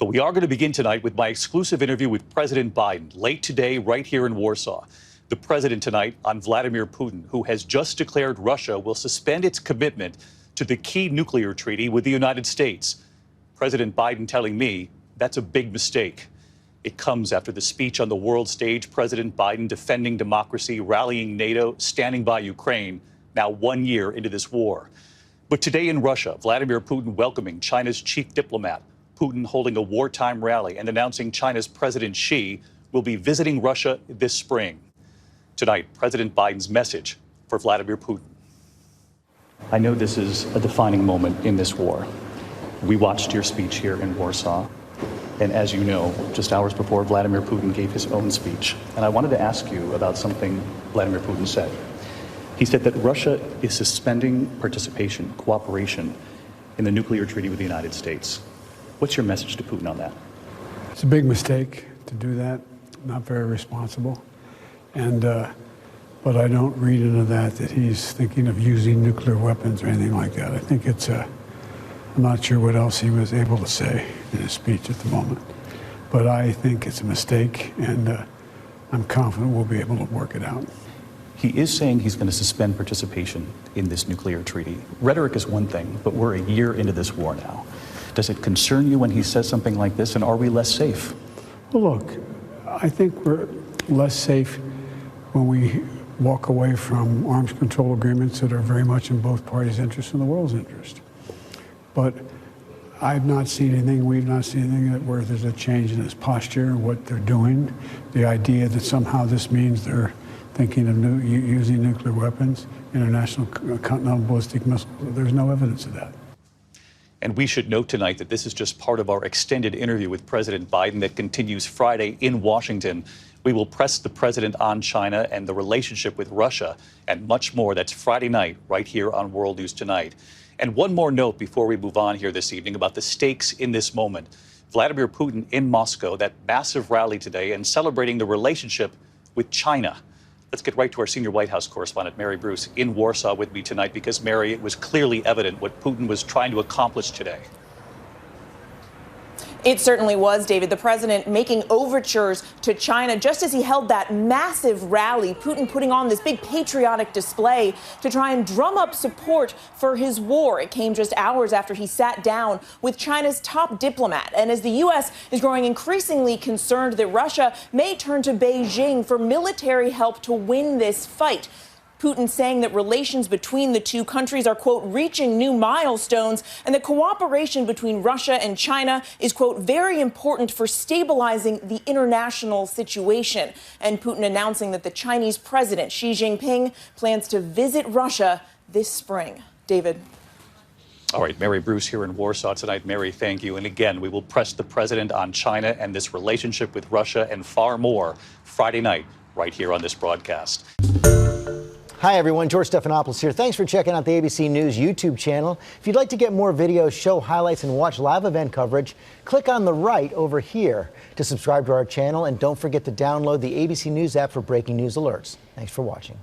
But we are going to begin tonight with my exclusive interview with President Biden, late today, right here in Warsaw. The president tonight on Vladimir Putin, who has just declared Russia will suspend its commitment to the key nuclear treaty with the United States. President Biden telling me that's a big mistake. It comes after the speech on the world stage, President Biden defending democracy, rallying NATO, standing by Ukraine, now 1 year into this war. But today in Russia, Vladimir Putin welcoming China's chief diplomat, Putin holding a wartime rally and announcing China's President Xi will be visiting Russia this spring. Tonight, President Biden's message for Vladimir Putin. I know this is a defining moment in this war. We watched your speech here in Warsaw. And as you know, just hours before, Vladimir Putin gave his own speech. And I wanted to ask you about something Vladimir Putin said. He said that Russia is suspending participation, cooperation in the nuclear treaty with the United States. What's your message to Putin on that? It's a big mistake to do that, not very responsible. And, but I don't read into that he's thinking of using nuclear weapons or anything like that. I think it's I'm not sure what else he was able to say in his speech at the moment. But I think it's a mistake, and I'm confident we'll be able to work it out. He is saying he's going to suspend participation in this nuclear treaty. Rhetoric is one thing, but we're a year into this war now. Does it concern you when he says something like this, and are we less safe? Well, look, I think we're less safe when we walk away from arms control agreements that are very much in both parties' interest and the world's interest. But I've not seen anything, we've not seen anything where there's a change in his posture and what they're doing. The idea that somehow this means they're thinking of using nuclear weapons, international continental ballistic missiles, there's no evidence of that. And we should note tonight that this is just part of our extended interview with President Biden that continues Friday in Washington. We will press the president on China and the relationship with Russia and much more. That's Friday night right here on World News Tonight. And one more note before we move on here this evening about the stakes in this moment. Vladimir Putin in Moscow, that massive rally today, and celebrating the relationship with China. Let's get right to our senior White House correspondent, Mary Bruce, in Warsaw with me tonight, because, Mary, it was clearly evident what Putin was trying to accomplish today. It certainly was, David. The president making overtures to China just as he held that massive rally, Putin putting on this big patriotic display to try and drum up support for his war. It came just hours after he sat down with China's top diplomat. And as the U.S. is growing increasingly concerned that Russia may turn to Beijing for military help to win this fight. Putin saying that relations between the two countries are, quote, reaching new milestones, and that cooperation between Russia and China is, quote, very important for stabilizing the international situation. And Putin announcing that the Chinese president, Xi Jinping, plans to visit Russia this spring. David. All right, Mary Bruce here in Warsaw tonight. Mary, thank you. And again, we will press the president on China and this relationship with Russia and far more Friday night right here on this broadcast. Hi, everyone. George Stephanopoulos here. Thanks for checking out the ABC News YouTube channel. If you'd like to get more videos, show highlights, and watch live event coverage, click on the right over here to subscribe to our channel. And don't forget to download the ABC News app for breaking news alerts. Thanks for watching.